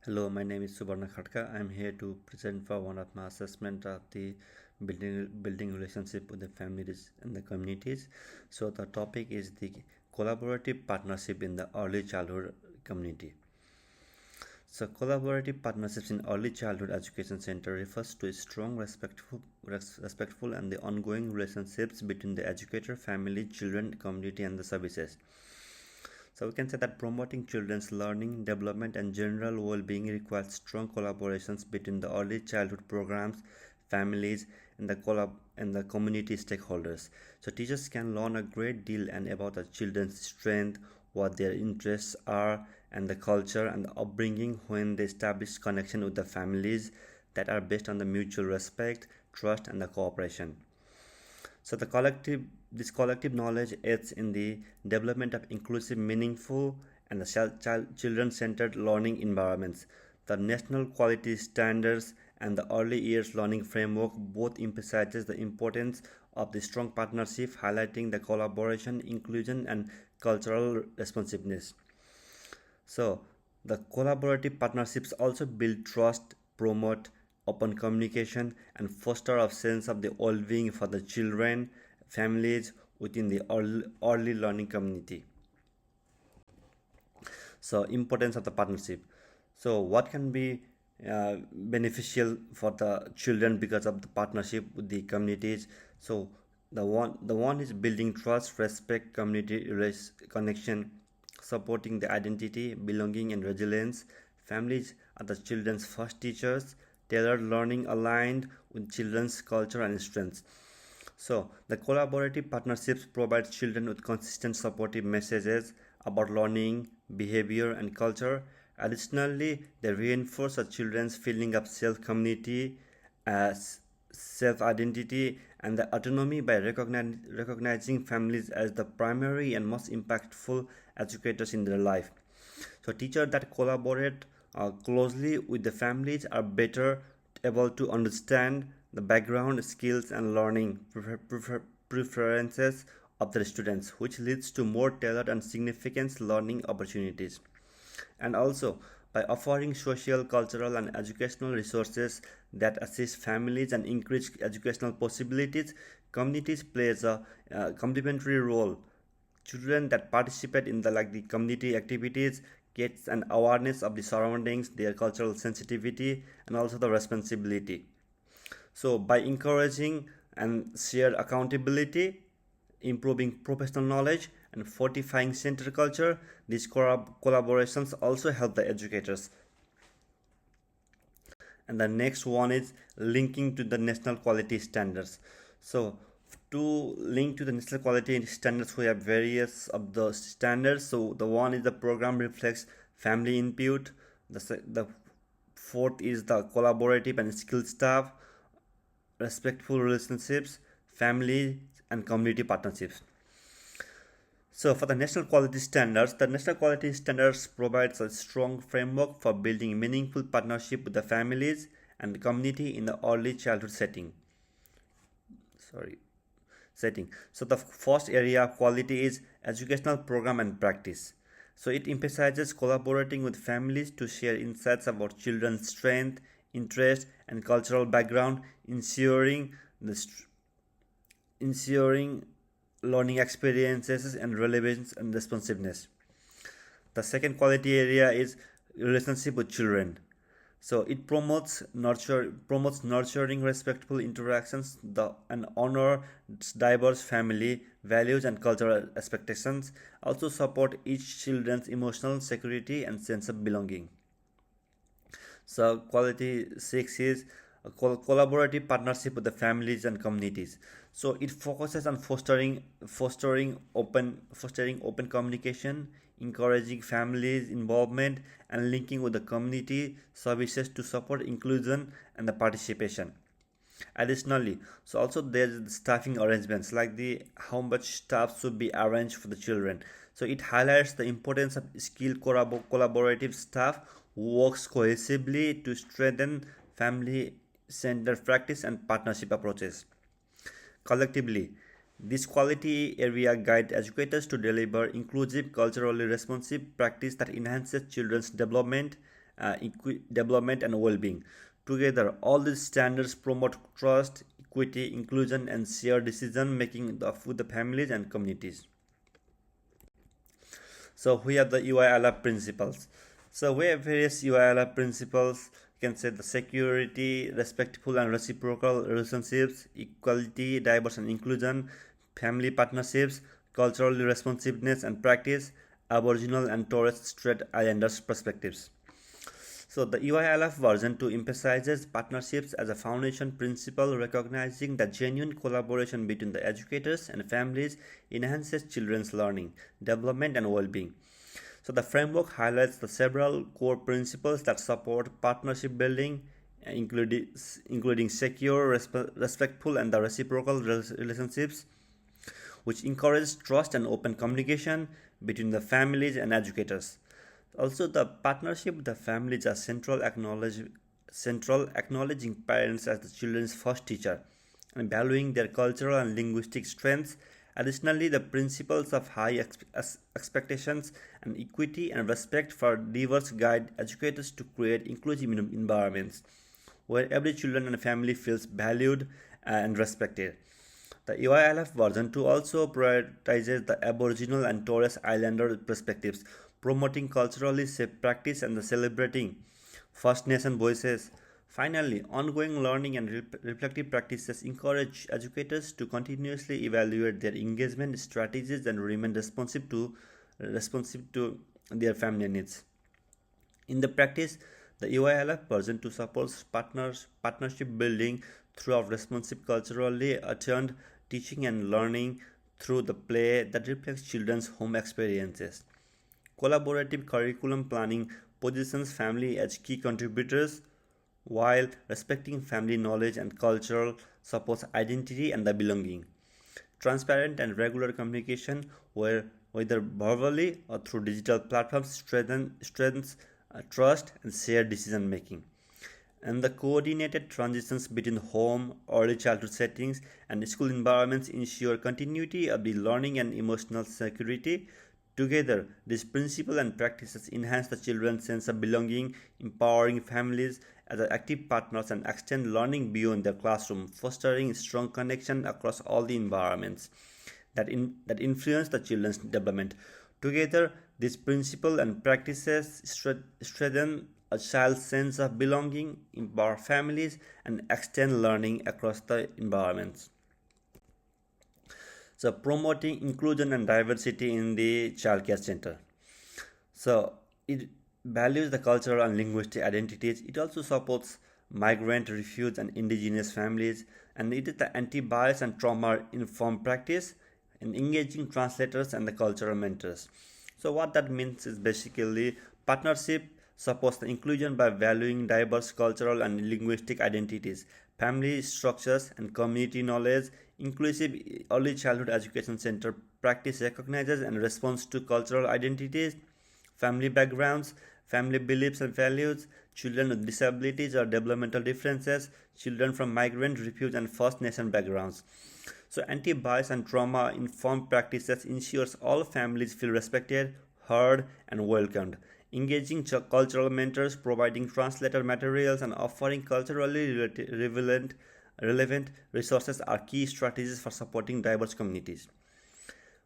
Hello, my name is Subarna Khatka. I'm here to present for one of my assessment of the building relationship with the families and the communities. So the topic is the collaborative partnership in the early childhood community. So collaborative partnerships in early childhood education center refers to strong, respectful and the ongoing relationships between the educator, family, children, community, and the services. So we can say that promoting children's learning, development, and general well-being requires strong collaborations between the early childhood programs, families, and the community stakeholders. So teachers can learn a great deal and about the children's strength, what their interests are, and the culture and the upbringing when they establish connection with the families that are based on the mutual respect, trust, and the cooperation. So this collective knowledge aids in the development of inclusive, meaningful, and the children-centered learning environments. The national quality standards and the early years learning framework both emphasizes the importance of the strong partnership, highlighting the collaboration, inclusion, and cultural responsiveness. So, the collaborative partnerships also build trust, promote open communication, and foster a sense of the well-being for the children, families within the early learning community. So, importance of the partnership. So, what can be beneficial for the children because of the partnership with the communities? So, the one is building trust, respect, connection, supporting the identity, belonging, and resilience. Families are the children's first teachers, tailored learning aligned with children's culture and strengths. So, the collaborative partnerships provide children with consistent supportive messages about learning, behavior, and culture. Additionally, they reinforce a children's feeling of self community, as self identity, and the autonomy by recognizing families as the primary and most impactful educators in their life. So, teachers that collaborate closely with the families are better able to understand the background, skills, and learning preferences of the students, which leads to more tailored and significant learning opportunities. And also, by offering social, cultural, and educational resources that assist families and increase educational possibilities, communities plays a complementary role. Children that participate in the community activities gets an awareness of the surroundings, their cultural sensitivity, and also the responsibility. So by encouraging and shared accountability, improving professional knowledge, and fortifying center culture, these collaborations also help the educators. And the next one is linking to the national quality standards. So to link to the national quality standards, we have various of the standards. So the one is the program reflects family input. The fourth is the collaborative and skilled staff, respectful relationships, family and community partnerships. So for the national quality standards provides a strong framework for building meaningful partnership with the families and the community in the early childhood Sorry, setting. So the first area of quality is educational program and practice. So it emphasizes collaborating with families to share insights about children's strength, interest, and cultural background, ensuring learning experiences and relevance and responsiveness. The second quality area is relationship with children. So it promotes nurturing respectful interactions and honor diverse family values and cultural expectations. Also support each children's emotional security and sense of belonging. So quality 6 is a collaborative partnership with the families and communities. So it focuses on fostering open communication, encouraging families involvement, and linking with the community services to support inclusion and the participation. Additionally, so also there's the staffing arrangements like the how much staff should be arranged for the children. So it highlights the importance of skilled collaborative staff who works cohesively to strengthen family centered practice and partnership approaches. Collectively, this quality area guide educators to deliver inclusive, culturally responsive practice that enhances children's development development, and well-being. Together, all these standards promote trust, equity, inclusion, and shared decision making with the families and communities. So we have the UILF principles. So we have various UILF principles. You can say the security, respectful and reciprocal relationships, equality, diverse and inclusion, family partnerships, cultural responsiveness and practice, Aboriginal and Torres Strait Islanders perspectives. So the UILF version 2 emphasizes partnerships as a foundation principle, recognizing that genuine collaboration between the educators and families enhances children's learning, development, and well-being. So the framework highlights the several core principles that support partnership building, including secure, respectful, and the reciprocal relationships, which encourage trust and open communication between the families and educators. Also, the partnership with the families are central, acknowledging parents as the children's first teacher and valuing their cultural and linguistic strengths. Additionally, the principles of high expectations and equity and respect for diverse guide educators to create inclusive environments where every children and family feels valued and respected. The UILF version 2 also prioritizes the Aboriginal and Torres Islander perspectives, promoting culturally safe practice and celebrating First Nation voices. Finally, ongoing learning and reflective practices encourage educators to continuously evaluate their engagement strategies and remain responsive to their family needs. In the practice, the UILF version 2 supports partnership building throughout responsive culturally attuned teaching and learning through the play that reflects children's home experiences. Collaborative curriculum planning positions family as key contributors while respecting family knowledge and cultural supports identity and the belonging. Transparent and regular communication, whether verbally or through digital platforms, strengthens trust and shared decision making. And the coordinated transitions between home, early childhood settings, and school environments ensure continuity of the learning and emotional security. Together, these principles and practices enhance the children's sense of belonging, empowering families as active partners and extend learning beyond their classroom, fostering strong connection across all the environments that influence the children's development. Together, these principles and practices strengthen a child's sense of belonging, empower families, and extend learning across the environments. So, promoting inclusion and diversity in the childcare center. So, it values the cultural and linguistic identities. It also supports migrant, refugee, and indigenous families, and it is the anti-bias and trauma-informed practice in engaging translators and the cultural mentors. So, what that means is basically partnership supports the inclusion by valuing diverse cultural and linguistic identities, family structures, and community knowledge. Inclusive early childhood education center practice recognizes and responds to cultural identities, family backgrounds, family beliefs and values, children with disabilities or developmental differences, children from migrant, refugee, and First Nation backgrounds. So, anti-bias and trauma-informed practices ensures all families feel respected, heard, and welcomed. Engaging cultural mentors, providing translator materials, and offering culturally relevant resources are key strategies for supporting diverse communities.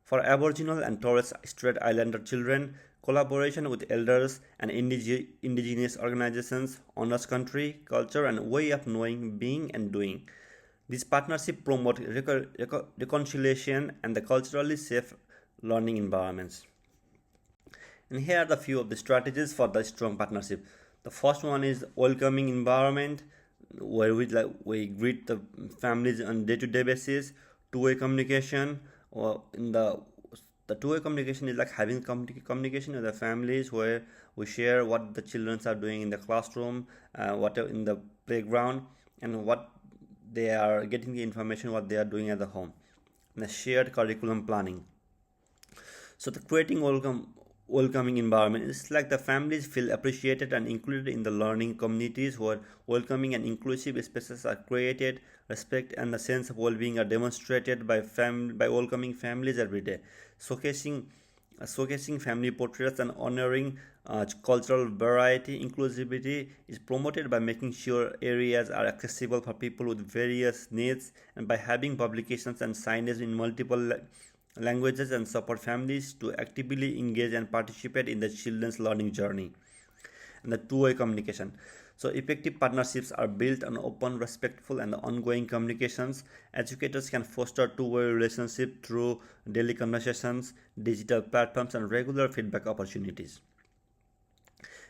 For Aboriginal and Torres Strait Islander children, collaboration with elders and indigenous organizations honors country, culture, and way of knowing, being, and doing. This partnership promotes reconciliation and the culturally safe learning environments. And here are the few of the strategies for the strong partnership. The first one is welcoming environment, where we greet the families on day-to-day basis. Two-way communication, or in the two-way communication is like having communication with the families, where we share what the children are doing in the classroom, what in the playground, and what they are getting the information what they are doing at the home. And the shared curriculum planning. So the creating welcoming environment is like the families feel appreciated and included in the learning communities where welcoming and inclusive spaces are created, respect and the sense of well-being are demonstrated by welcoming families every day, showcasing showcasing family portraits and honoring cultural variety. Inclusivity is promoted by making sure areas are accessible for people with various needs, and by having publications and signage in multiple languages and support families to actively engage and participate in the children's learning journey. And the two-way communication. So effective partnerships are built on open, respectful, and ongoing communications. Educators can foster two-way relationship through daily conversations, digital platforms, and regular feedback opportunities.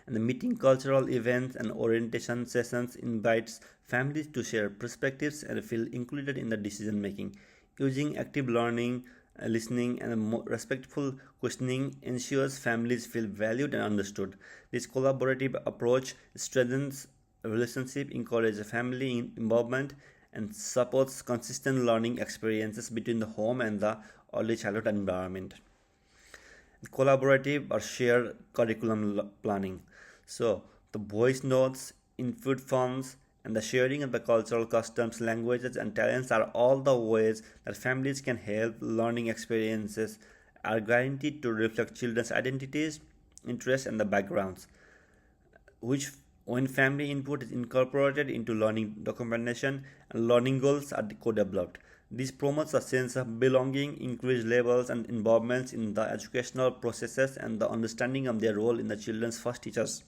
And the meeting cultural events and orientation sessions invites families to share perspectives and feel included in the decision making. Using active learning, listening, and respectful questioning ensures families feel valued and understood. This collaborative approach strengthens relationship, encourages family involvement, and supports consistent learning experiences between the home and the early childhood environment. Collaborative or shared curriculum planning. So the voice notes, input forms, and the sharing of the cultural customs, languages, and talents are all the ways that families can help learning experiences are guaranteed to reflect children's identities, interests, and the backgrounds, which when family input is incorporated into learning documentation and learning goals are co-developed. This promotes a sense of belonging, increased levels and involvement in the educational processes, and the understanding of their role in the children's first teachers.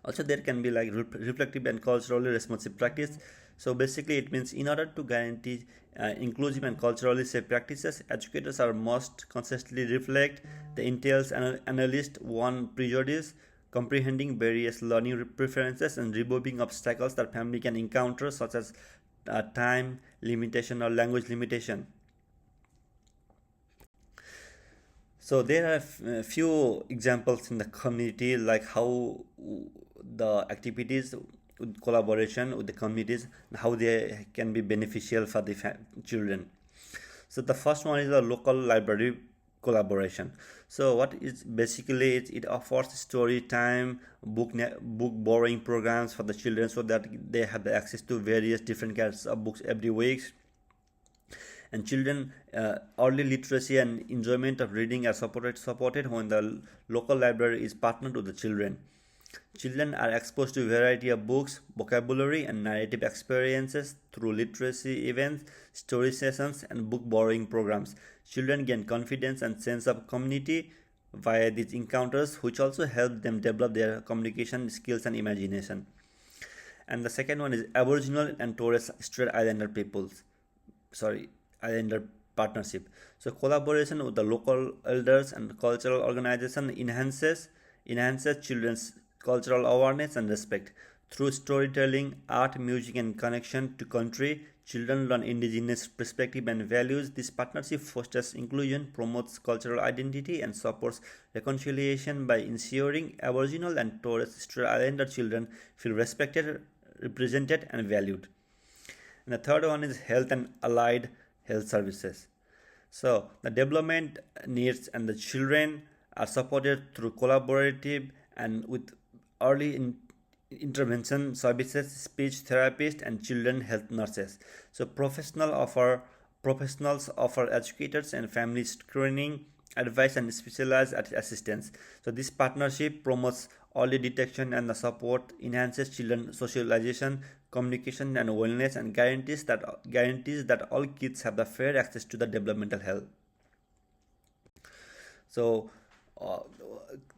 Also, there can be like reflective and culturally responsive practice. So basically it means in order to guarantee inclusive and culturally safe practices, educators are must consistently reflect the entails and analyst one prejudice, comprehending various learning preferences and removing obstacles that family can encounter, such as time limitation or language limitation. So there are a few examples in the community, like how the activities with collaboration with the communities, how they can be beneficial for the children. So the first one is the local library collaboration. So what is basically it offers story time, book borrowing programs for the children, so that they have the access to various different kinds of books every week. And children early literacy and enjoyment of reading are supported when the local library is partnered with the children. Children are exposed to a variety of books, vocabulary, and narrative experiences through literacy events, story sessions, and book borrowing programs. Children gain confidence and sense of community via these encounters, which also help them develop their communication skills and imagination. And the second one is Aboriginal and Torres Strait Islander peoples. Islander partnership. So collaboration with the local elders and cultural organization enhances children's cultural awareness and respect. Through storytelling, art, music, and connection to country, children learn indigenous perspective and values. This partnership fosters inclusion, promotes cultural identity, and supports reconciliation by ensuring Aboriginal and Torres Strait Islander children feel respected, represented, and valued. And the third one is health and allied health services. So the development needs and the children are supported through collaborative and with early intervention services, speech therapists, and children health nurses. So professionals offer educators and families training, advice, and specialized assistance. So this partnership promotes early detection and the support, enhances children socialization, communication, and wellness, and guarantees that all kids have the fair access to the developmental health. So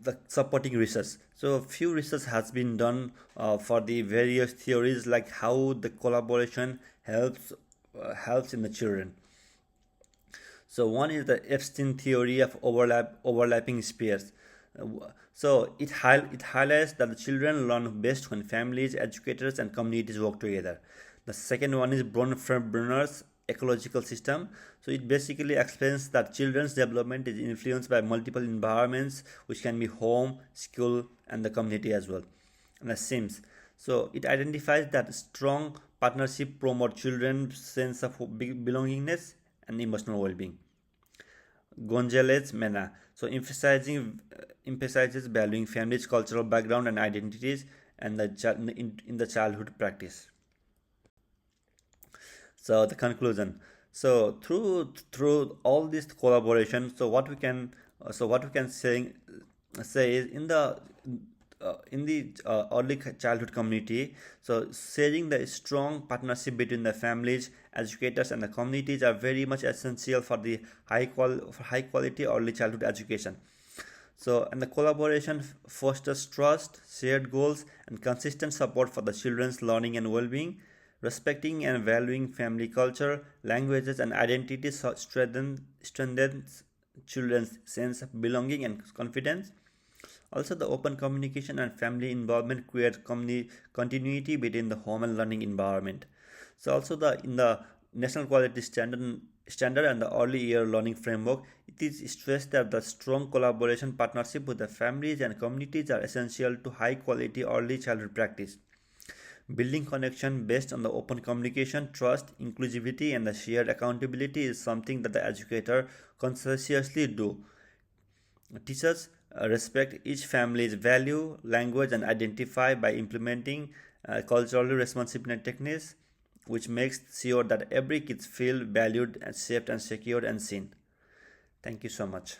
the supporting research. So few research has been done for the various theories, like how the collaboration helps in the children. So one is the Epstein theory of overlapping spheres. So it highlights that the children learn best when families, educators, and communities work together. The second one is Brunner's ecological system. So it basically explains that children's development is influenced by multiple environments, which can be home, school, and the community as well. And the Sims. So it identifies that strong partnership promote children's sense of belongingness and emotional well-being. Gonzalez Mena. So emphasizes valuing families' cultural background and identities and in the childhood practice. So the conclusion. So through all this collaboration, so what we can say is in the early childhood community, so sharing the strong partnership between the families, educators, and the communities are very much essential for the high quality early childhood education. So, and the collaboration fosters trust, shared goals, and consistent support for the children's learning and well-being. Respecting and valuing family culture, languages, and identities strengthens children's sense of belonging and confidence. Also, the open communication and family involvement create continuity between the home and learning environment. So, also the in the national quality standard and the early year learning framework, it is stressed that the strong collaboration partnership with the families and communities are essential to high quality early childhood practice. Building connection based on the open communication, trust, inclusivity, and the shared accountability is something that the educator consciously do. Teachers respect each family's value, language, and identify by implementing culturally responsive techniques, which makes sure that every kid feel valued and safe and secured and seen. Thank you so much.